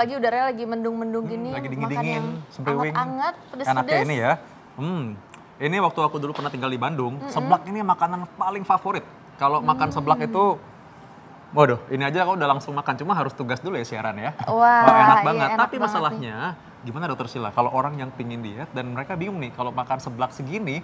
apalagi udaranya lagi mendung-mendung gini, lagi makan dingin-dingin, yang sempriwing. anget-anget, Enaknya pedes-pedes. ini ya. Ini waktu aku dulu pernah tinggal di Bandung, seblak ini makanan paling favorit. Kalau makan seblak itu, waduh, ini aja aku udah langsung makan, cuma harus tugas dulu ya siaran ya. Wah, Enak iya, banget. enak Tapi banget masalahnya, gimana dokter Sila? Kalau orang yang pingin diet dan mereka bingung nih, kalau makan seblak segini,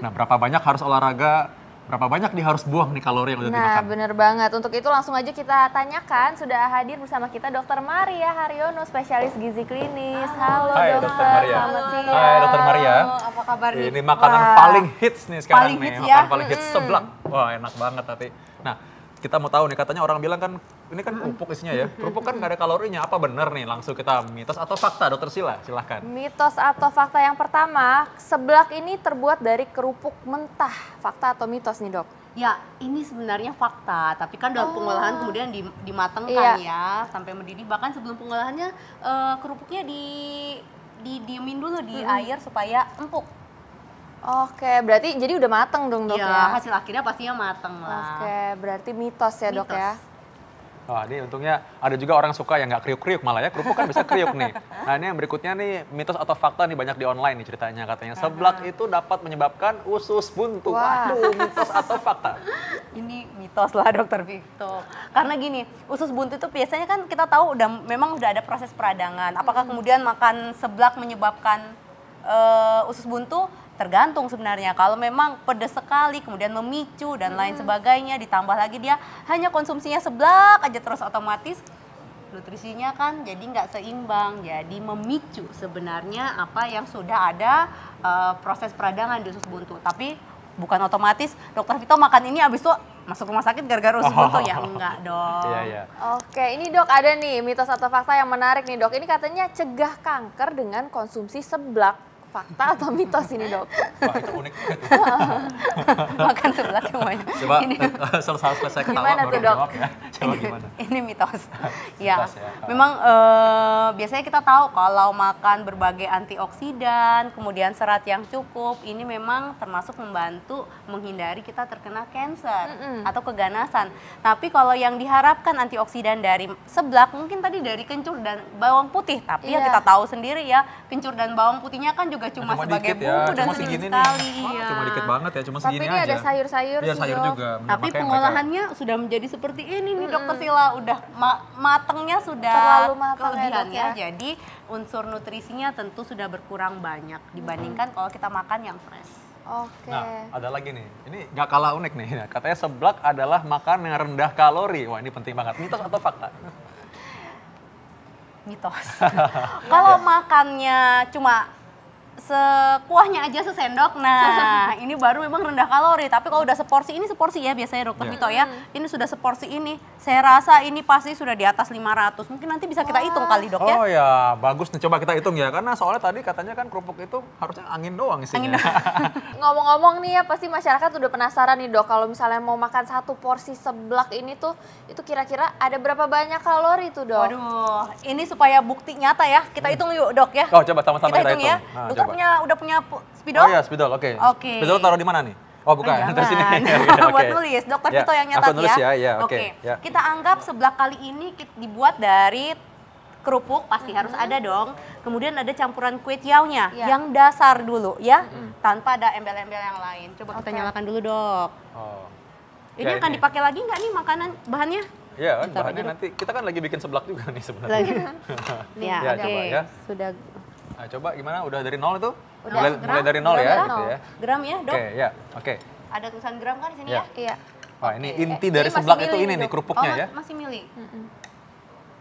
nah berapa banyak harus olahraga, berapa banyak dia harus buang nih kalori yang udah Nah, dimakan. bener banget. Untuk itu langsung aja kita tanyakan, sudah hadir bersama kita Dr. Maria Haryono, spesialis gizi klinis. Halo, Hai, dokter. Dr. Maria. Selamat siang. Hai Dokter Maria. Apa kabar nih? Ini makanan Wah. paling hits nih sekarang Paling nih, hits makanan ya? paling hits seblak. Wah enak banget tapi. Nah kita mau tahu nih, katanya orang bilang kan ini kan kerupuk isinya ya. Kerupuk kan nggak ada kalorinya, apa bener nih? Langsung kita mitos atau fakta Dokter Sila, silahkan. Mitos atau fakta yang pertama, seblak ini terbuat dari kerupuk mentah. Fakta atau mitos nih, Dok? Ya, ini sebenarnya fakta, tapi kan dalam pengolahan kemudian dimatangkan Iya. ya sampai mendidih. Bahkan sebelum pengolahannya kerupuknya didiemin dulu di air supaya empuk. Oke, berarti jadi udah mateng dong, Dok Ya, ya? hasil akhirnya pastinya mateng lah. Oke, berarti mitos ya, Dok Mitos. ya? Wah ini untungnya ada juga orang suka yang nggak kriuk-kriuk malah ya, kerupuk kan bisa kriuk nih. Nah ini yang berikutnya nih, mitos atau fakta nih banyak di online nih ceritanya. Katanya seblak itu dapat menyebabkan usus buntu. Wah. Waduh, mitos atau fakta? Ini mitos lah Dokter Victor. Karena gini, usus buntu itu biasanya kan kita tahu memang udah ada proses peradangan. Apakah kemudian makan seblak menyebabkan usus buntu? Tergantung sebenarnya. Kalau memang pedas sekali, kemudian memicu dan lain sebagainya, ditambah lagi dia hanya konsumsinya seblak aja terus otomatis nutrisinya kan jadi nggak seimbang, jadi memicu sebenarnya apa yang sudah ada proses peradangan di usus buntu. Tapi bukan otomatis Dokter Vito makan ini habis itu masuk rumah sakit gara-gara usus buntu ya, enggak dong. Iya, iya. Oke, ini Dok ada nih mitos atau fakta yang menarik nih, Dok. Ini katanya cegah kanker dengan konsumsi seblak. Fakta atau mitos ini, Dok? Wah itu unik banget. Makan seblak yang banyak. Coba Ini, selesai ketawa Gimana baru tuh, Dok? jawab ya. Coba gimana? ini mitos. Ya, Mitos ya. memang biasanya kita tahu kalau makan berbagai antioksidan, kemudian serat yang cukup, ini memang termasuk membantu menghindari kita terkena kanker atau keganasan. Tapi kalau yang diharapkan antioksidan dari seblak, mungkin tadi dari kencur dan bawang putih. Tapi ya Iya. kita tahu sendiri ya, kencur dan bawang putihnya kan juga cuma sebagai dikit ya, bumbu dan cuma sedikit segini sekali. nih. Wah, ya. cuma dikit banget ya, cuma Tapi segini ini aja. ada sayur-sayur Iya sih, sayur Dok. juga. Tapi Makanya pengolahannya sudah menjadi seperti ini nih Dokter Sila, udah matangnya sudah Terlalu matang ya, kelebihan Dok, ya. ya. Jadi unsur nutrisinya tentu sudah berkurang banyak dibandingkan kalau kita makan yang fresh. Oke. Nah, ada lagi nih. Ini nggak kalah unik nih. Katanya seblak adalah makanan yang rendah kalori. Wah, ini penting banget. Mitos atau fakta? Mitos. Kalau makannya cuma sekuahnya aja sesendok, nah ini baru memang rendah kalori. Tapi kalau udah seporsi, ini seporsi ya biasanya Dokter Iya. Vito ya. Ini sudah seporsi ini, saya rasa ini pasti sudah di atas 500. Mungkin nanti bisa kita hitung kali Dok ya. Oh ya, bagus nih. Coba kita hitung ya. Karena soalnya tadi katanya kan kerupuk itu harusnya angin doang isinya. Ngomong-ngomong nih ya, pasti masyarakat udah penasaran nih, Dok. Kalau misalnya mau makan satu porsi seblak ini tuh, itu kira-kira ada berapa banyak kalori tuh, Dok? Waduh, ini supaya bukti nyata ya. Kita hitung yuk Dok ya. Oh, coba sama-sama kita hitung ya. hitung. Nah, Dokter coba. udah punya spidol? Oh iya, spidol. Oke. Oke. Spidol taruh di mana nih? Oh, bukan. Jangan. Terus sini. Buat nulis, Dokter Ya, Vito yang nyatat aku nulis ya. Ya, oke. Oke. Ya. Kita anggap seblak kali ini dibuat dari kerupuk, pasti harus ada dong. Kemudian ada campuran kue tiaunya Ya. yang dasar dulu ya, tanpa ada embel-embel yang lain. Coba kita Oke. nyalakan dulu, Dok. Oh. Ini Ya, akan dipakai lagi nggak nih makanan bahannya? Iya kan, Bentar bahannya aja, Dok. nanti kita kan lagi bikin seblak juga nih sebenarnya. Lagi. Ya, Ya, oke. coba ya. Sudah Nah, coba gimana? Udah dari nol itu? Udah. Mulai dari nol ya, Gram, gitu ya. gram ya, Dok. Oke, ya. Oke. Ada tulisan gram kan di sini Ya. ya? Iya. Wah, ini Oke. inti Ini dari masih seblak itu milih ini nih, nih Dok. kerupuknya ya. Masih milih.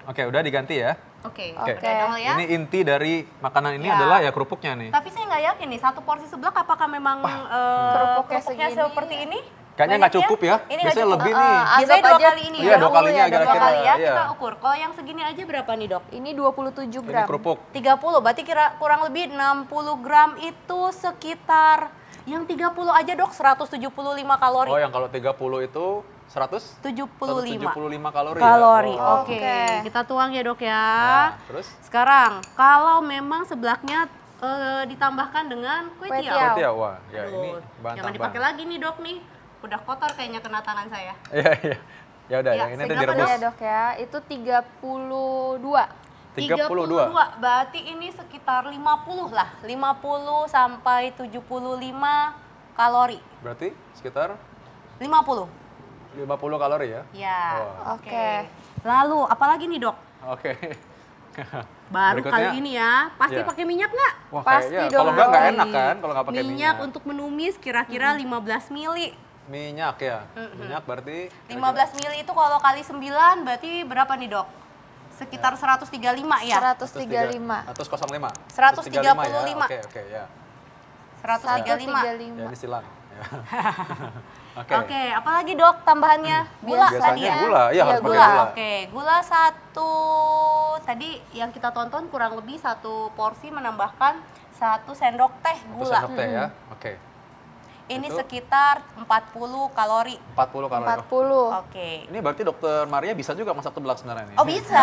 Oke, udah diganti ya. Oke, Oke. udah nol ya. Ini inti dari makanan ini Ya. adalah ya kerupuknya nih. Tapi saya nggak yakin nih, satu porsi seblak apakah memang Kerupuknya kerupuknya segini. seperti ini? Kayaknya nggak Banyaknya? cukup ya. Ini nggak Biasanya cukup. lebih nih. Anggap Biasanya dua aja kali ini Iya, ya. dua kalinya ya, Dua kira-kira. kali ya, Iya. kita ukur. Kalau yang segini aja berapa nih Dok? Ini 27 Ini gram. kerupuk. 30, berarti kurang lebih 60 gram itu sekitar, yang 30 aja Dok 175 kalori. Oh, yang kalau 30 itu 75 175 kalori. kalori. Ya? Oh. Oke, Oke. kita tuang ya Dok ya. Nah, terus Sekarang, kalau memang seblaknya ditambahkan dengan kue Kue tiaw. tiaw. berarti ya, wah, ya ini Aduh, bahan jangan tambahan. dipakai lagi nih Dok nih. Udah kotor kayaknya kena tangan saya. Iya, iya. Ya udah, Ya, yang ini nanti seberapa, direbus. Ya, Dok ya. Itu 32. 32. Berarti ini sekitar 50 lah. 50 sampai 75 kalori. Berarti sekitar 50. 50 kalori ya? Ya. Wah. Oke. Lalu apalagi nih, Dok? Oke. Baru Berikutnya, kali ini ya. Pasti ya. pakai minyak nggak? Wah, Pasti kayaknya dong. kalau nggak enak kan kalau nggak pakai Minyak minyak. untuk menumis kira-kira 15 mili. Minyak ya? Minyak berarti 15 mili itu kalau kali 9 berarti berapa nih, Dok? Sekitar 135 ya? 135. 105. 135. Oke, ya. 135. Ya ini silang. Ya. Oke, apalagi, Dok, tambahannya? Gula Biasanya tadi ya? gula, iya harus pakai Gula. gula. Oke, gula 1 tadi yang kita tonton kurang lebih 1 porsi menambahkan 1 sendok teh Satu gula. sendok teh ya. Oke. Ini Itu? sekitar 40 kalori. 40 kalori. 40. Oke. Ini berarti Dokter Maria bisa juga masak seblak sebenarnya nih. Oh, bisa.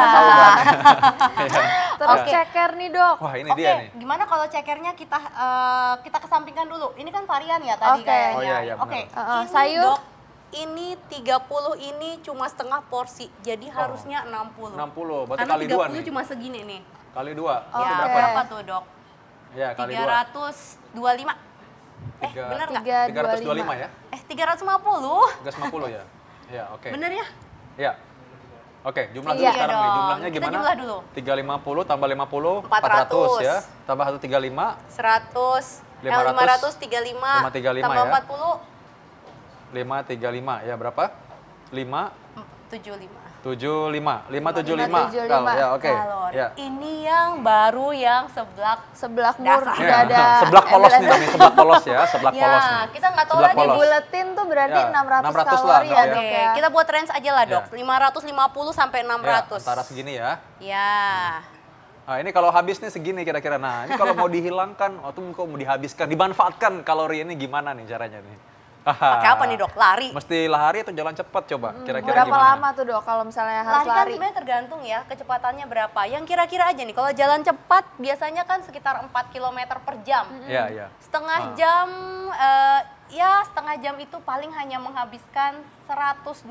Terus Oke. ceker nih, Dok. Wah, ini Oke, dia nih. gimana kalau cekernya kita kesampingkan dulu. Ini kan varian ya tadi Oke. kayaknya. Oh, iya, iya, Oke. benar. Ini, Sayur? Dok, ini 30 ini cuma setengah porsi. Jadi harusnya 60. 60, berarti Karena kali 30 2 nih. cuma segini nih. Kali 2. Oh, Ya, oke. berapa tuh, Dok? Ya, kali 2. 325. Bener nggak? 325 ya? 350. 350 ya? Ya, oke. Bener ya? Ya. Oke, jumlah dulu Iya sekarang nih. dong. Jumlahnya Kita gimana? jumlah dulu. 350 tambah 50, 400 400 ya. Tambah 135, 100, 500, 535, 535 tambah ya. 40, 535 ya berapa? 5, 75. 75. 575. 575 Kal, ya, oke. Kalori. Ya. Ini yang baru yang seblak. Seblak mur Dasar. udah ada. Seblak polos nih namanya, seblak polos ya, seblak Ya, polos nih. kita nggak tahu Seblak lagi polos. Buletin tuh berarti Ya, 600 600 lah, kalori ya, ya. Dok Oke, ya. kita buat range aja lah, Dok. Ya. 550 sampai Ya, 600. antara segini ya. Ya. Nah, ini kalau habis nih segini kira-kira. Nah, ini kalau mau dihilangkan atau mau dihabiskan, dimanfaatkan kalori ini gimana nih caranya nih? Pakai apa nih, Dok? Lari. Mesti lari atau jalan cepat coba? Kira-kira Berapa gimana? lama tuh, Dok, kalau misalnya harus Lari kan lari? sebenarnya tergantung ya kecepatannya berapa. Yang kira-kira aja nih, kalau jalan cepat biasanya kan sekitar 4 km per jam. Iya, iya. Setengah jam, setengah jam itu paling hanya menghabiskan 125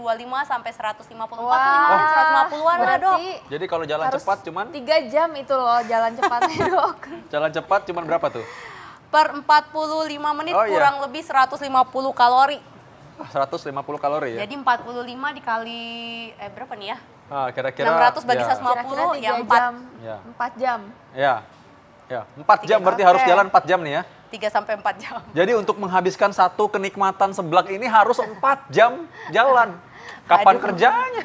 sampai 150. 45 Wah, menit, 150-an lah, Dok. berarti Jadi kalau jalan harus cepat cuman 3 jam itu loh jalan cepatnya, Dok. jalan cepat cuman berapa tuh? Per 45 menit Oh, iya. kurang lebih 150 kalori. 150 kalori ya. Jadi 45 dikali, berapa nih ya? Ah, kira-kira 600 bagi ya. 150 Kira-kira 3 ya 4. jam, Ya. 4 jam. Ya. Ya, 4 jam berarti Oke. harus jalan 4 jam nih ya. 3 sampai 4 jam. Jadi untuk menghabiskan satu kenikmatan seblak ini harus 4 jam jalan. Kapan Aduh. kerjanya?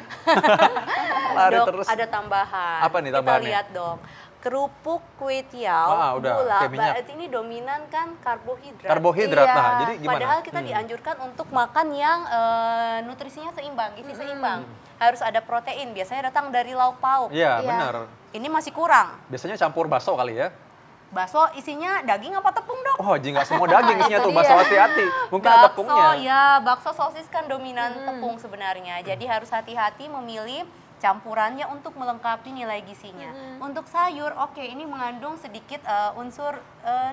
Lari Dok, terus. ada tambahan. Apa nih tambahannya? Kita lihat dong. Kerupuk, kue tiaw, Udah, gula, kayak minyak. berarti ini dominan kan karbohidrat. Karbohidrat. Iya. Nah, jadi gimana? Padahal kita dianjurkan untuk makan yang nutrisinya seimbang, gizi seimbang. Harus ada protein, biasanya datang dari lauk pauk. Iya, Iya. benar. Ini masih kurang. Biasanya campur bakso kali ya. Bakso isinya daging apa tepung, Dok? Oh, jadi nggak semua daging isinya Itu tuh. Bakso dia. hati-hati. Mungkin ada Bakso, tepungnya. ya, bakso sosis kan dominan tepung sebenarnya. Jadi harus hati-hati memilih campurannya untuk melengkapi nilai gizinya. Untuk sayur, oke, ini mengandung sedikit unsur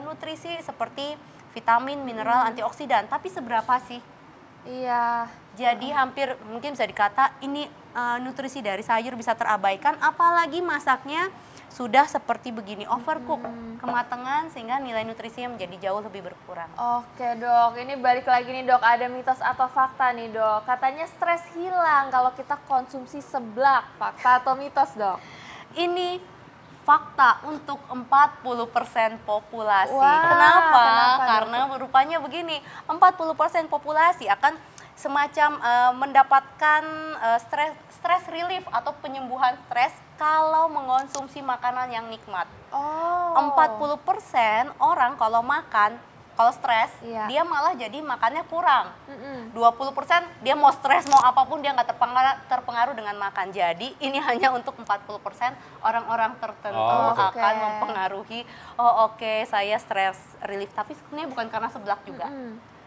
nutrisi seperti vitamin, mineral, antioksidan. Tapi seberapa sih? Iya. Jadi hampir mungkin bisa dikata ini nutrisi dari sayur bisa terabaikan, apalagi masaknya sudah seperti begini, overcook, kematangan sehingga nilai nutrisinya menjadi jauh lebih berkurang. Oke, Dok, ini balik lagi nih, Dok, ada mitos atau fakta nih, Dok. Katanya stres hilang kalau kita konsumsi seblak. Fakta atau mitos, Dok? Ini fakta untuk 40% populasi. Wah, Kenapa? kenapa, Dok? Karena rupanya begini, 40% populasi akan semacam mendapatkan stress relief atau penyembuhan stres kalau mengonsumsi makanan yang nikmat. Oh. 40% orang kalau makan, kalau stres, Iya. dia malah jadi makannya kurang. Mm-mm. 20% dia mau stres mau apapun dia nggak terpengaruh dengan makan. Jadi ini hanya untuk 40% orang-orang tertentu Oh, oke. akan mempengaruhi. Oh oke, saya stress relief, tapi sebenarnya bukan karena seblak juga.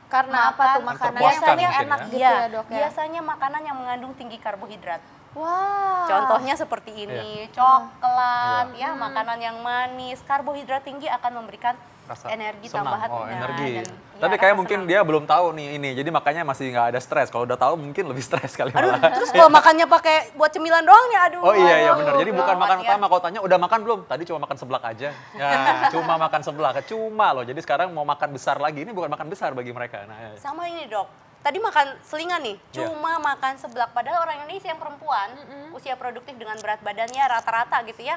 Karena apa tuh Makan- makanannya Terpuaskan yang mungkin enak ya. gitu Iya, ya, Dok ya? biasanya makanan yang mengandung tinggi karbohidrat. Wah. Contohnya seperti ini, Iya. coklat, ya makanan yang manis, karbohidrat tinggi akan memberikan Rasa energi senang. tambahan. Oh, Nah, energi. dan, ya, Tapi rasa kayak mungkin senang. dia belum tahu nih ini, jadi makanya masih nggak ada stres. Kalau udah tahu mungkin lebih stres kali Aduh, malah. terus kalau makannya pakai buat cemilan doang nih, aduh. Oh iya iya aduh, benar. Jadi bukan gawat makan ya. utama. Kalau tanya udah makan belum? Tadi cuma makan seblak aja. Ya, cuma makan seblak. Cuma loh. Jadi sekarang mau makan besar lagi. Ini bukan makan besar bagi mereka. Nah, ya. Sama ini dok, tadi makan selingan nih, Iya. cuma makan seblak. Padahal orang Indonesia yang perempuan, usia produktif dengan berat badannya rata-rata gitu ya,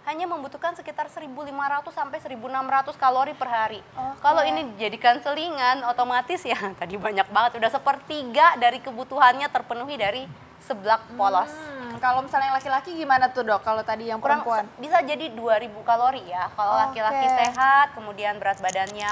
hanya membutuhkan sekitar 1.500 sampai 1.600 kalori per hari. Oke. Kalau ini dijadikan selingan, otomatis ya tadi banyak banget, udah 1/3 dari kebutuhannya terpenuhi dari seblak polos. Kalau misalnya yang laki-laki gimana tuh dok? Kalau tadi yang Kurang perempuan? bisa jadi 2.000 kalori ya. Kalau Oke. laki-laki sehat, kemudian berat badannya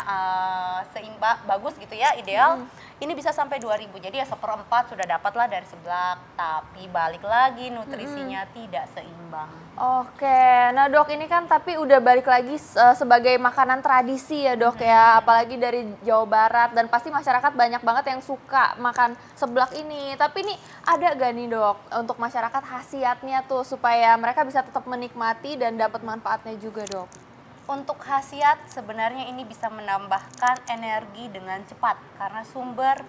seimbang, bagus gitu ya, ideal. Ini bisa sampai 2.000. Jadi ya 1/4 sudah dapatlah dari seblak. Tapi balik lagi nutrisinya tidak seimbang. Oke, nah dok ini kan tapi udah balik lagi sebagai makanan tradisi ya dok ya, apalagi dari Jawa Barat dan pasti masyarakat banyak banget yang suka makan seblak ini. Tapi nih ada gak nih dok untuk masyarakat khasiatnya tuh supaya mereka bisa tetap menikmati dan dapat manfaatnya juga dok? Untuk khasiat sebenarnya ini bisa menambahkan energi dengan cepat karena sumber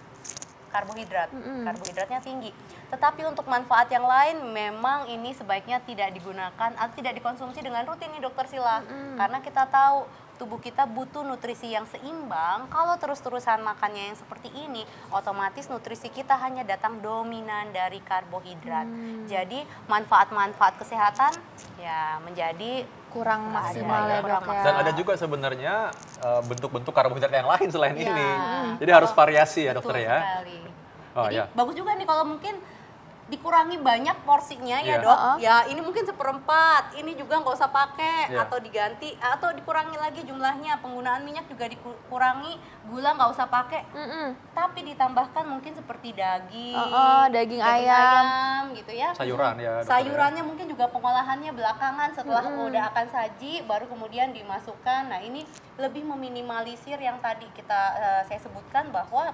karbohidrat. Karbohidratnya tinggi. Tetapi untuk manfaat yang lain memang ini sebaiknya tidak digunakan atau tidak dikonsumsi dengan rutin nih dokter Sila. Karena kita tahu tubuh kita butuh nutrisi yang seimbang. Kalau terus-terusan makannya yang seperti ini, otomatis nutrisi kita hanya datang dominan dari karbohidrat. Jadi manfaat-manfaat kesehatan ya menjadi Kurang maksimal ya kurang dok ya. Dan ada juga sebenarnya bentuk-bentuk karbohidrat yang lain selain Iya. ini. Jadi harus variasi ya Betul dokter ya. sekali. Oh, Jadi iya. bagus juga nih kalau mungkin dikurangi banyak porsinya Iya. ya dok. Ya ini mungkin 1/4, ini juga nggak usah pakai Iya. atau diganti atau dikurangi lagi jumlahnya. Penggunaan minyak juga dikurangi, gula nggak usah pakai. Tapi ditambahkan mungkin seperti daging, Daging ayam. gitu ya. Sayuran ya, dokter ya. Sayurannya mungkin juga pengolahannya belakangan setelah udah akan saji baru kemudian dimasukkan. Nah ini lebih meminimalisir yang tadi saya sebutkan bahwa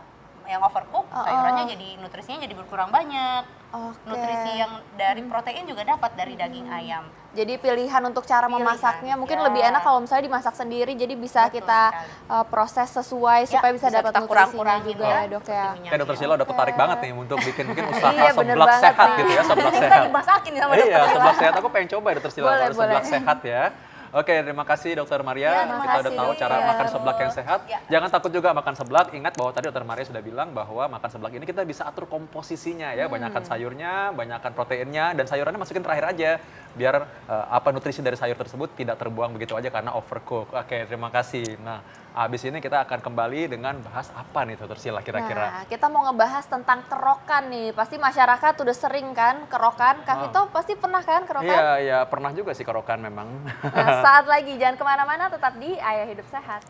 yang overcook sayurannya jadi nutrisinya jadi berkurang banyak. Oke. Nutrisi yang dari protein juga dapat dari daging ayam. Jadi pilihan untuk cara Pilihan, memasaknya mungkin ya. lebih enak kalau misalnya dimasak sendiri, jadi bisa Betul kita sekali. proses sesuai Ya, supaya bisa bisa dapat kita nutrisinya kurang-kurangin juga ya, ya dok ya. seperti Kayak dokter Sila udah tertarik banget nih untuk bikin mungkin usaha Iya, bener seblak banget sehat nih. gitu ya, seblak Ini kita sehat. dimasakin nih sama Iya, dokter Sila. seblak sehat. Aku pengen coba ya dokter Sila, Boleh, harus seblak boleh. sehat ya. Oke, terima kasih dokter Maria. Ya, terima Kita udah kasih, tahu cara dokter. makan seblak yang sehat. Ya. Jangan takut juga makan seblak. Ingat bahwa tadi dokter Maria sudah bilang bahwa makan seblak ini kita bisa atur komposisinya ya. Banyakkan sayurnya, banyakkan proteinnya, dan sayurannya masukin terakhir aja. Biar nutrisi dari sayur tersebut tidak terbuang begitu aja karena overcook. Oke, terima kasih. Nah, habis ini kita akan kembali dengan bahas apa nih dokter Sila kira-kira. Nah, kita mau ngebahas tentang kerokan nih. Pasti masyarakat udah sering kan kerokan. Kak Vito pasti pernah kan kerokan? Iya, iya pernah juga sih kerokan memang. Nah, saat lagi jangan kemana-mana, tetap di Ayah Hidup Sehat.